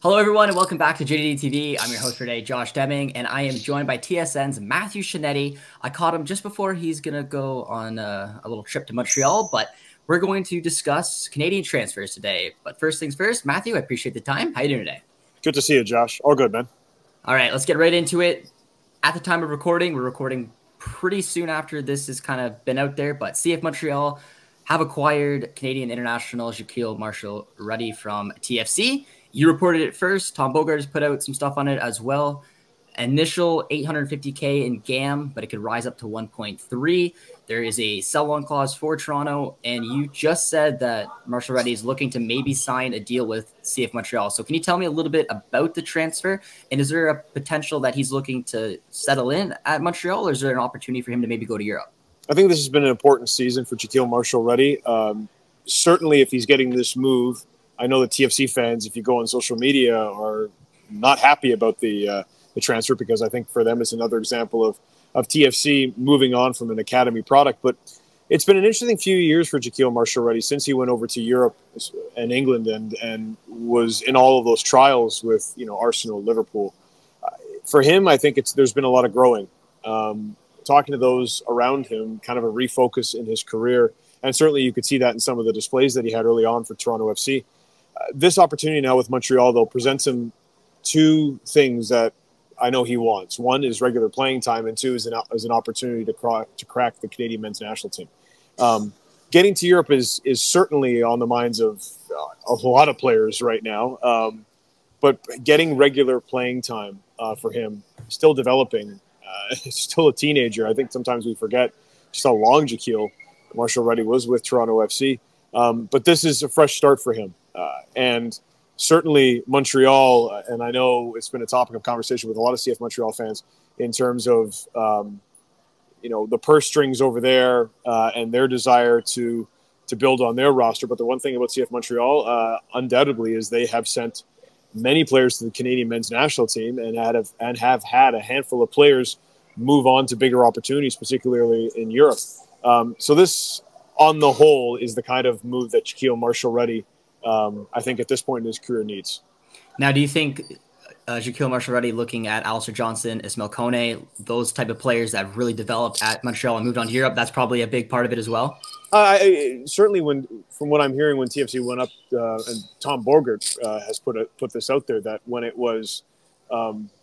Hello, everyone, and welcome back to JDD TV. I'm your host for today, Josh Deming, and I am joined by TSN's Matthew Scianitti. I caught him just before he's going to go on a little trip to Montreal, but we're going to discuss Canadian transfers today. But first things first, Matthew, I appreciate the time. How you doing today? Good to see you, Josh. All good, man. All right, let's get right into it. At the time of recording, we're recording pretty soon after this has kind of been out there, but CF Montreal have acquired Canadian international Shaquille Marshall-Rutty from TFC. You reported it first. Tom Bogart has put out some stuff on it as well. Initial $850K in GAM, but it could rise up to 1.3. There is a sell-on clause for Toronto, and you just said that Marshall-Rutty is looking to maybe sign a deal with CF Montreal. So can you tell me a little bit about the transfer? And is there a potential that he's looking to settle in at Montreal, or is there an opportunity for him to maybe go to Europe? I think this has been an important season for Shaquille Marshall-Rutty. Certainly, if he's getting this move, I know the TFC fans, if you go on social media, are not happy about the transfer, because I think for them it's another example of TFC moving on from an academy product. But it's been an interesting few years for Shaquille Marshall-Rutty since he went over to Europe and England and was in all of those trials with Arsenal, Liverpool. For him, I think there's been a lot of growing. Talking to those around him, kind of a refocus in his career, and certainly you could see that in some of the displays that he had early on for Toronto FC. This opportunity now with Montreal, though, presents him two things that I know he wants. One is regular playing time, and two is an opportunity to crack the Canadian men's national team. Getting to Europe is certainly on the minds of a lot of players right now, but getting regular playing time for him, still developing, still a teenager. I think sometimes we forget just how long Shaquille Marshall-Rutty was with Toronto FC. But this is a fresh start for him. And certainly Montreal, and I know it's been a topic of conversation with a lot of CF Montreal fans in terms of, the purse strings over there and their desire to build on their roster. But the one thing about CF Montreal, undoubtedly, is they have sent many players to the Canadian men's national team and have had a handful of players move on to bigger opportunities, particularly in Europe. So this, on the whole, is the kind of move that Shaquille Marshall-Rutty, I think, at this point in his career needs. Now, do you think Shaquille Marshall-Rutty, looking at Alistair Johnston, Ismail Kone, those type of players that really developed at Montreal and moved on to Europe, that's probably a big part of it as well? Certainly, from what I'm hearing, when TFC went up, and Tom Bogart has put this out there, that when it was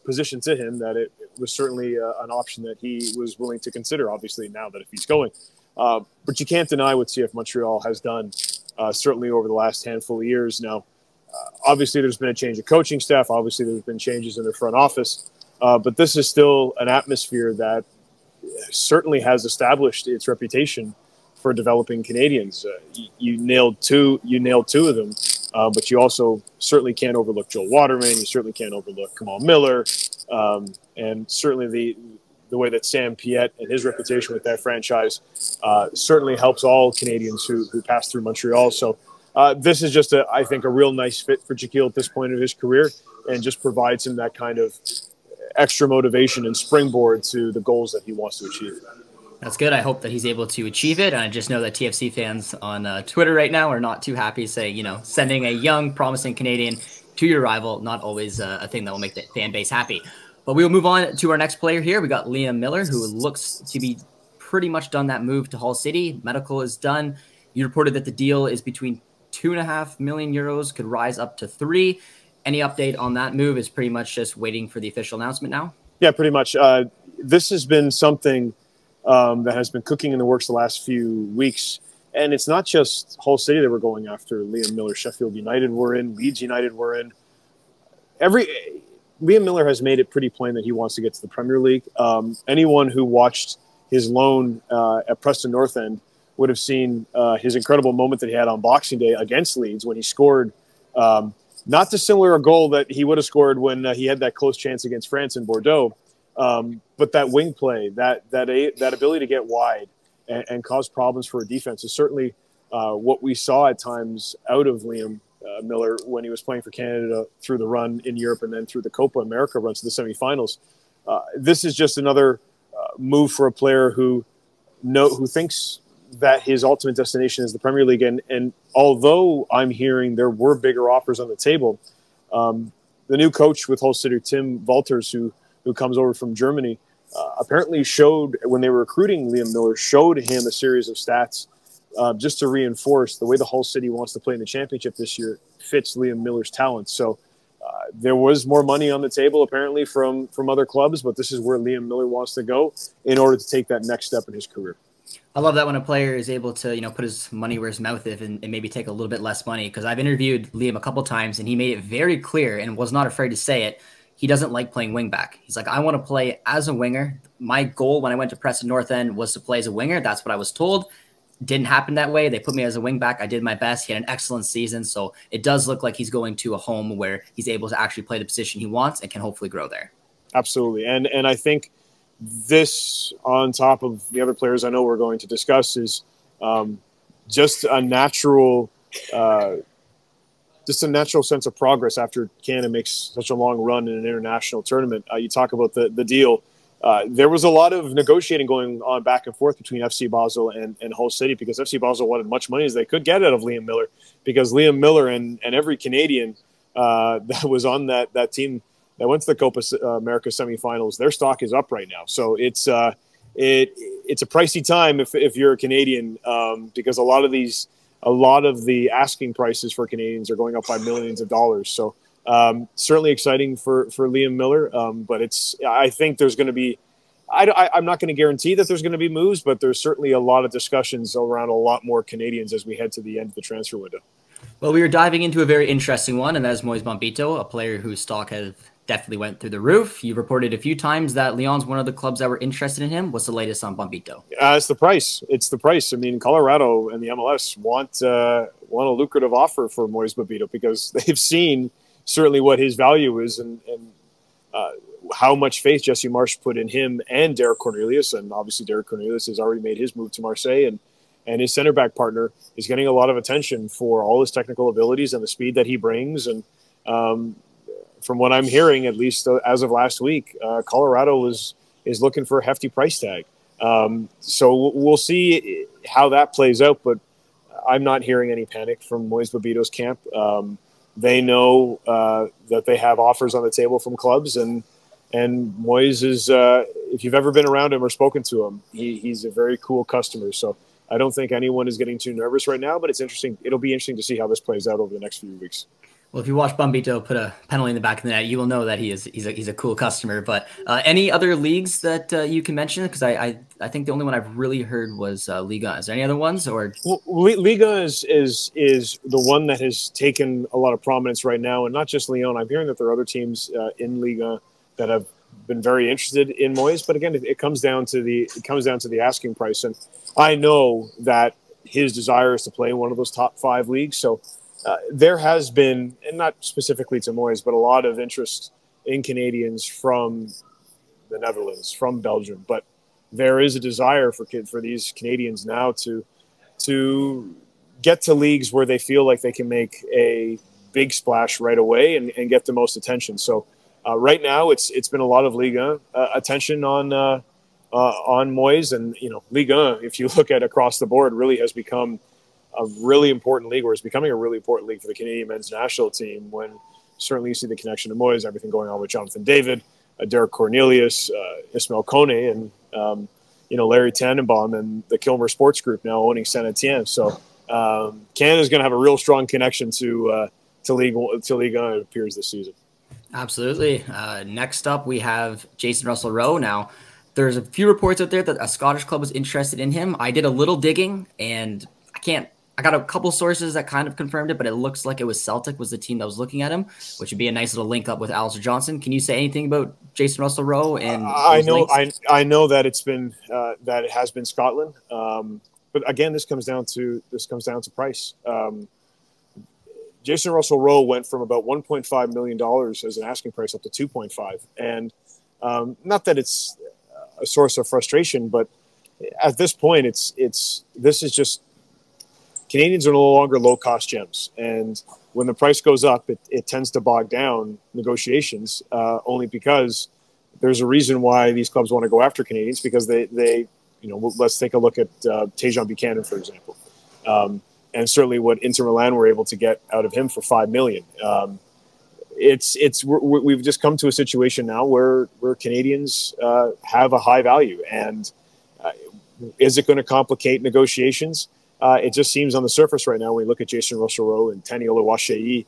positioned to him, that it was certainly an option that he was willing to consider, obviously, now that if he's going. But you can't deny what CF Montreal has done, certainly over the last handful of years now. Obviously, there's been a change of coaching staff. Obviously, there's been changes in their front office. But this is still an atmosphere that certainly has established its reputation for developing Canadians. You nailed two of them, but you also certainly can't overlook Joel Waterman. You certainly can't overlook Kamal Miller, and certainly the way that Sam Piette and his reputation with that franchise certainly helps all Canadians who pass through Montreal. So this is just, I think, a real nice fit for Shaquille at this point of his career, and just provides him that kind of extra motivation and springboard to the goals that he wants to achieve. That's good. I hope that he's able to achieve it. And I just know that TFC fans on Twitter right now are not too happy, saying, sending a young, promising Canadian to your rival, not always a thing that will make the fan base happy. But we'll move on to our next player here. We got Liam Miller, who looks to be pretty much done that move to Hull City. Medical is done. You reported that the deal is between €2.5 million, could rise up to 3. Any update on that move? Is pretty much just waiting for the official announcement now? Yeah, pretty much. This has been something that has been cooking in the works the last few weeks. And it's not just Hull City that we're going after Liam Miller. Sheffield United were in. Leeds United were in. Liam Miller has made it pretty plain that he wants to get to the Premier League. Anyone who watched his loan at Preston North End would have seen his incredible moment that he had on Boxing Day against Leeds, when he scored not dissimilar a goal that he would have scored when he had that close chance against France in Bordeaux. But that wing play, that ability to get wide and cause problems for a defense is certainly what we saw at times out of Liam Miller when he was playing for Canada through the run in Europe and then through the Copa America runs to the semifinals. This is just another move for a player who thinks that his ultimate destination is the Premier League. And although I'm hearing there were bigger offers on the table, new coach with Hull City, Tim Walters, who comes over from Germany, apparently showed, when they were recruiting Liam Miller, showed him a series of stats just to reinforce the way the Hull City wants to play in the championship this year fits Liam Miller's talents. So there was more money on the table apparently from other clubs, but this is where Liam Miller wants to go in order to take that next step in his career. I love that when a player is able to, put his money where his mouth is and maybe take a little bit less money. Because I've interviewed Liam a couple times and he made it very clear and was not afraid to say it. He doesn't like playing wing back. He's like, I want to play as a winger. My goal when I went to Preston North End was to play as a winger. That's what I was told. Didn't happen that way. They put me as a wing back. I did my best. He had an excellent season. So it does look like he's going to a home where he's able to actually play the position he wants and can hopefully grow there. Absolutely. And I think this, on top of the other players I know we're going to discuss, is just a natural sense of progress after Canada makes such a long run in an international tournament. You talk about the deal. There was a lot of negotiating going on back and forth between FC Basel and Hull City, because FC Basel wanted much money as they could get out of Liam Miller, because Liam Miller and every Canadian that was on that team that went to the Copa America semifinals, their stock is up right now. So it's a pricey time if you're a Canadian, because a lot of the asking prices for Canadians are going up by millions of dollars. So certainly exciting for Liam Miller, but I think there's going to be. I'm not going to guarantee that there's going to be moves, but there's certainly a lot of discussions around a lot more Canadians as we head to the end of the transfer window. Well, we were diving into a very interesting one, and that is Moise Bombito, a player whose stock has definitely went through the roof. You reported a few times that Lyon's one of the clubs that were interested in him. What's the latest on Bombito? It's the price. It's the price. I mean, Colorado and the MLS want a lucrative offer for Moise Bombito because they've seen certainly what his value is and how much faith Jesse Marsch put in him and Derek Cornelius. And obviously Derek Cornelius has already made his move to Marseille, and his center back partner is getting a lot of attention for all his technical abilities and the speed that he brings. And from what I'm hearing, at least as of last week, Colorado is looking for a hefty price tag. So we'll see how that plays out, but I'm not hearing any panic from Moise Bombito's camp. They know that they have offers on the table from clubs, and Moise is, if you've ever been around him or spoken to him, he's a very cool customer. So I don't think anyone is getting too nervous right now, but it's interesting. It'll be interesting to see how this plays out over the next few weeks. Well, if you watch Bombito put a penalty in the back of the net, you will know that he's a cool customer. But any other leagues that you can mention? Because I think the only one I've really heard was Liga. Is there any other ones? Or Liga is the one that has taken a lot of prominence right now, and not just Lyon. I'm hearing that there are other teams in Liga that have been very interested in Moise. But again, it comes down to the asking price, and I know that his desire is to play in one of those top 5 leagues. So. There has been, and not specifically to Moise, but a lot of interest in Canadians from the Netherlands, from Belgium. But there is a desire for these Canadians now to get to leagues where they feel like they can make a big splash right away and get the most attention. So right now, it's been a lot of Liga attention on Moise, and Liga, if you look at across the board, really has become a really important league, or is becoming a really important league for the Canadian men's national team, when certainly you see the connection to Moise, everything going on with Jonathan David, Derek Cornelius, Ismail Kone, and Larry Tannenbaum and the Kilmer Sports Group now owning Saint Etienne. So Canada's going to have a real strong connection to Ligue 1, it appears, this season. Absolutely. Next up, we have Jason Russell-Rowe. Now, there's a few reports out there that a Scottish club was interested in him. I did a little digging, and I got a couple sources that kind of confirmed it, but it looks like it was Celtic was the team that was looking at him, which would be a nice little link up with Alistair Johnson. Can you say anything about Jason Russell-Rowe? And I know that it has been Scotland, but again, this comes down to price. Jason Russell-Rowe went from about $1.5 million as an asking price up to 2.5, and not that it's a source of frustration, but at this point, this is just. Canadians are no longer low-cost gems, and when the price goes up, it tends to bog down negotiations. Only because there's a reason why these clubs want to go after Canadians, because they let's take a look at Tajon Buchanan, for example, and certainly what Inter Milan were able to get out of him for $5 million. we've just come to a situation now where Canadians have a high value, and is it going to complicate negotiations? It just seems on the surface right now when we look at Jason Russell-Rowe and Tani Oluwaseyi,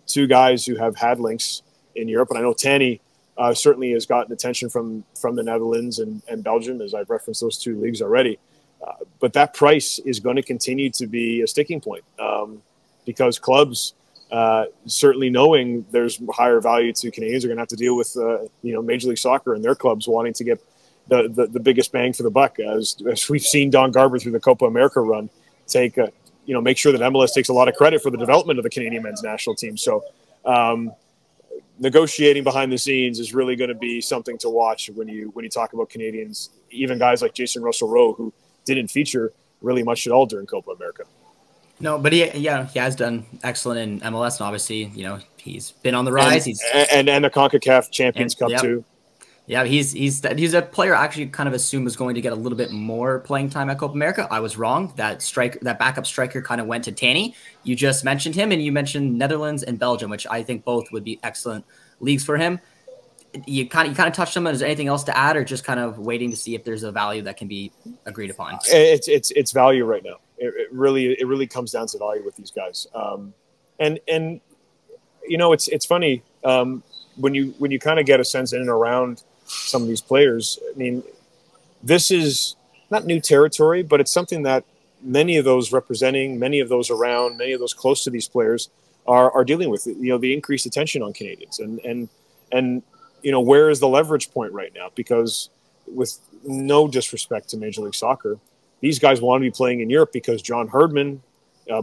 two guys who have had links in Europe, and I know Tani certainly has gotten attention from the Netherlands and Belgium, as I've referenced those two leagues already. But that price is going to continue to be a sticking point because clubs, certainly knowing there's higher value to Canadians, are going to have to deal with Major League Soccer and their clubs wanting to get the biggest bang for the buck, as we've seen Don Garber through the Copa America run make sure that MLS takes a lot of credit for the development of the Canadian men's national team. So negotiating behind the scenes is really going to be something to watch when you talk about Canadians, even guys like Jason Russell-Rowe, who didn't feature really much at all during Copa America. No, but he has done excellent in MLS, and obviously, he's been on the rise. And the CONCACAF Champions Cup too. Yeah, he's a player I actually kind of assumed was going to get a little bit more playing time at Copa America. I was wrong. That backup striker kind of went to Tani. You just mentioned him, and you mentioned Netherlands and Belgium, which I think both would be excellent leagues for him. You kind of touched on. Is there anything else to add, or just kind of waiting to see if there's a value that can be agreed upon? It's value right now. It really comes down to value with these guys. It's funny when you kind of get a sense in and around some of these players. I mean, this is not new territory, but it's something that many of those representing, many of those around, many of those close to these players are dealing with. The increased attention on Canadians, and where is the leverage point right now? Because with no disrespect to Major League Soccer, these guys want to be playing in Europe because John Herdman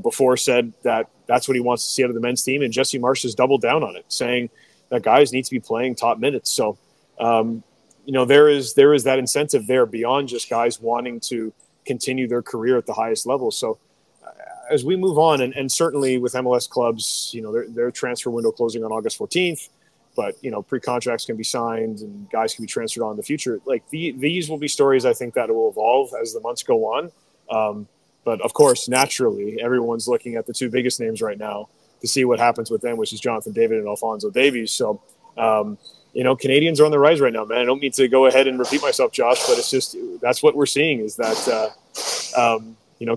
before said that that's what he wants to see out of the men's team, and Jesse Marsch has doubled down on it, saying that guys need to be playing top minutes. So, there is that incentive there beyond just guys wanting to continue their career at the highest level. So, as we move on, and certainly with MLS clubs, their transfer window closing on August 14th, but pre-contracts can be signed and guys can be transferred on in the future. Like these will be stories I think that will evolve as the months go on. But of course, naturally, everyone's looking at the two biggest names right now to see what happens with them, which is Jonathan David and Alphonso Davies. So, Canadians are on the rise right now, man. I don't mean to go ahead and repeat myself, Josh, but it's just that's what we're seeing is that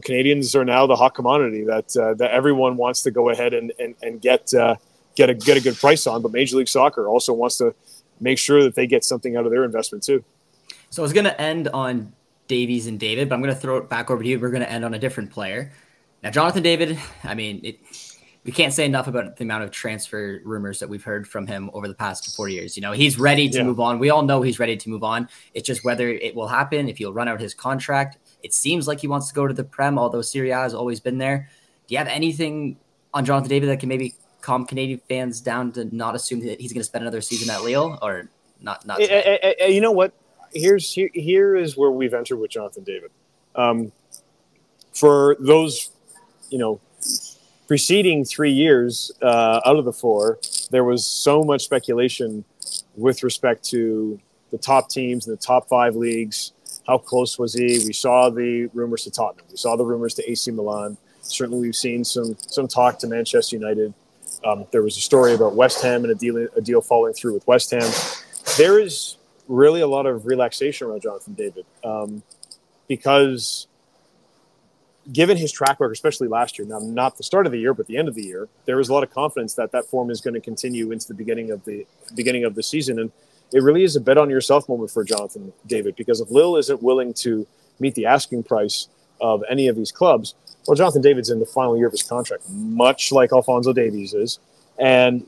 Canadians are now the hot commodity that everyone wants to go ahead and get a good price on. But Major League Soccer also wants to make sure that they get something out of their investment too. So I was going to end on Davies and David, but I'm going to throw it back over to you. We're going to end on a different player. Now, Jonathan David, I mean, we can't say enough about the amount of transfer rumors that we've heard from him over the past 4 years. He's ready to move on. We all know he's ready to move on. It's just whether it will happen, if he'll run out his contract. It seems like he wants to go to the Prem, although Serie A has always been there. Do you have anything on Jonathan David that can maybe calm Canadian fans down to not assume that he's going to spend another season at Lille, or not? You know what? Here is where we've entered with Jonathan David. For those, preceding 3 years out of the 4, there was so much speculation with respect to the top teams in the top 5 leagues. How close was he? We saw the rumors to Tottenham. We saw the rumors to AC Milan. Certainly, we've seen some talk to Manchester United. There was a story about West Ham and a deal falling through with West Ham. There is really a lot of relaxation around Jonathan David because given his track record, especially last year, now not the start of the year, but the end of the year, there is a lot of confidence that form is going to continue into the beginning of the season. And it really is a bet on yourself moment for Jonathan David, because if Lille isn't willing to meet the asking price of any of these clubs, well, Jonathan David's in the final year of his contract, much like Alphonso Davies is. And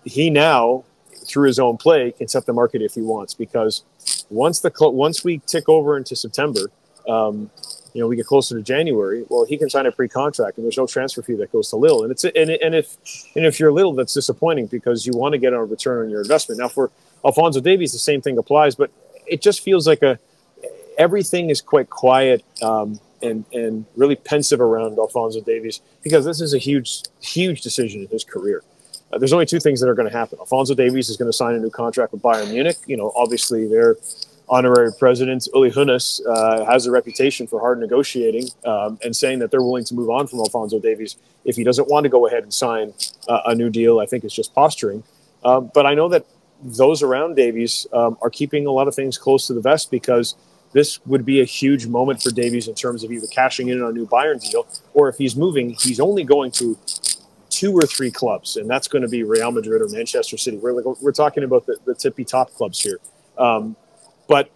he now, through his own play, can set the market if he wants, because once we tick over into September, we get closer to January, well, he can sign a pre-contract and there's no transfer fee that goes to Lille. And if you're Lille, that's disappointing because you want to get a return on your investment. Now for Alphonso Davies, the same thing applies, but it just feels like everything is quite quiet and really pensive around Alphonso Davies, because this is a huge, huge decision in his career. There's only two things that are going to happen. Alphonso Davies is going to sign a new contract with Bayern Munich. Obviously they're honorary president, Uli Hoeneß, has a reputation for hard negotiating, and saying that they're willing to move on from Alphonso Davies if he doesn't want to go ahead and sign a new deal, I think is just posturing. But I know that those around Davies are keeping a lot of things close to the vest, because this would be a huge moment for Davies in terms of either cashing in on a new Bayern deal, or if he's moving, he's only going to 2 or 3 clubs, and that's going to be Real Madrid or Manchester City. We're talking about the tippy top clubs here. But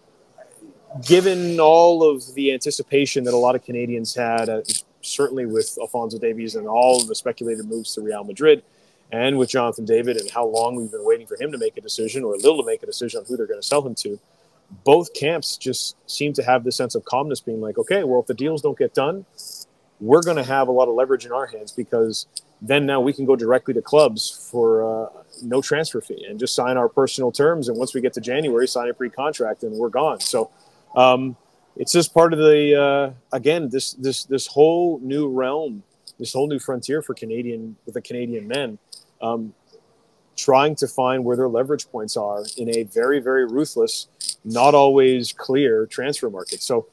given all of the anticipation that a lot of Canadians had, certainly with Alphonso Davies and all of the speculated moves to Real Madrid, and with Jonathan David and how long we've been waiting for him to make a decision, or Lille to make a decision on who they're going to sell him to, both camps just seem to have this sense of calmness, being like, okay, well, if the deals don't get done, we're going to have a lot of leverage in our hands, because then now we can go directly to clubs for no transfer fee and just sign our personal terms. And once we get to January, sign a pre-contract and we're gone. So it's just part of the, again, this whole new realm, this whole new frontier for the Canadian men, trying to find where their leverage points are in a very, very ruthless, not always clear transfer market. So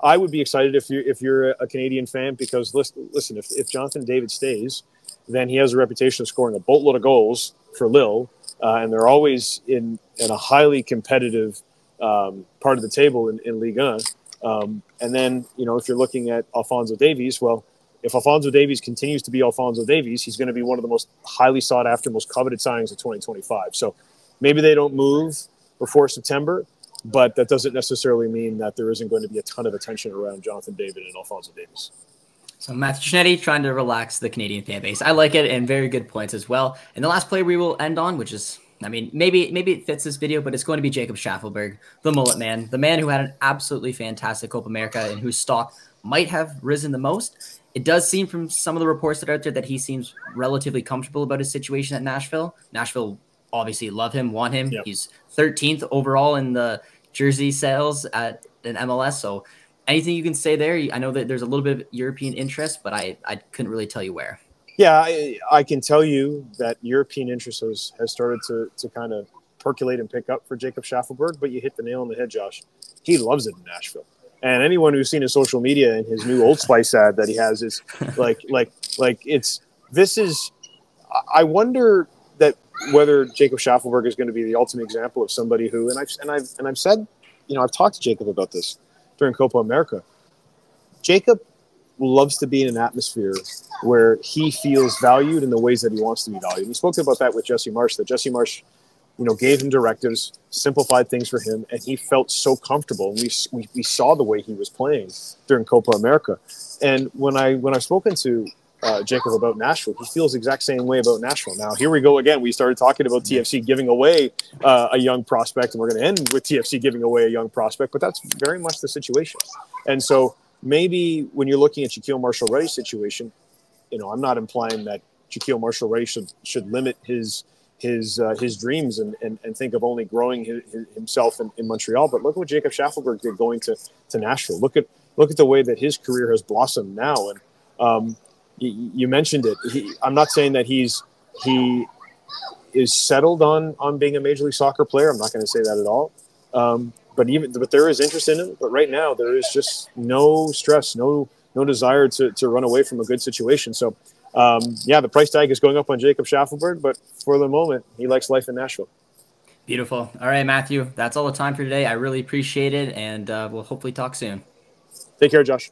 I would be excited if you're a Canadian fan, because listen, if Jonathan David stays, then he has a reputation of scoring a boatload of goals for Lille, and they're always in a highly competitive part of the table in Ligue 1. And then, if you're looking at Alphonso Davies, well, if Alphonso Davies continues to be Alphonso Davies, he's going to be one of the most highly sought after, most coveted signings of 2025. So maybe they don't move before September, but that doesn't necessarily mean that there isn't going to be a ton of attention around Jonathan David and Alphonso Davies. So Matthew Scianitti trying to relax the Canadian fan base. I like it, and very good points as well. And the last player we will end on, which is, I mean, maybe it fits this video, but it's going to be Jacob Schaffelberg, the mullet man, the man who had an absolutely fantastic Copa America and whose stock might have risen the most. It does seem from some of the reports that are out there that he seems relatively comfortable about his situation at Nashville. Nashville obviously love him, want him. Yep. He's 13th overall in the jersey sales at an MLS. So anything you can say there? I know that there's a little bit of European interest, but I couldn't really tell you where. Yeah, I can tell you that European interest has started to kind of percolate and pick up for Jacob Schaffelberg, but you hit the nail on the head, Josh. He loves it in Nashville. And anyone who's seen his social media and his new Old Spice ad that he has is I wonder that whether Jacob Schaffelberg is going to be the ultimate example of somebody who, and I've said, I've talked to Jacob about this during Copa America. Jacob loves to be in an atmosphere where he feels valued in the ways that he wants to be valued. We spoke about that with Jesse Marsch, that Jesse Marsch, gave him directives, simplified things for him, and he felt so comfortable. We saw the way he was playing during Copa America. And when I've spoken to Jacob about Nashville, he feels the exact same way about Nashville. Now, here we go again. We started talking about TFC giving away a young prospect, and we're going to end with TFC giving away a young prospect, but that's very much the situation. And so maybe when you're looking at Shaquille Marshall-Rutty's situation, I'm not implying that Shaquille Marshall-Rutty should limit his dreams and think of only growing himself in Montreal. But look at what Jacob Schaffelberg did going to Nashville. Look at the way that his career has blossomed now. And you mentioned it. I'm not saying that he is settled on being a Major League Soccer player. I'm not going to say that at all. But there is interest in him. But right now there is just no stress, no desire to run away from a good situation. So. The price tag is going up on Jacob Schaffelberg, but for the moment, he likes life in Nashville. Beautiful. All right, Matthew, that's all the time for today. I really appreciate it, and we'll hopefully talk soon. Take care, Josh.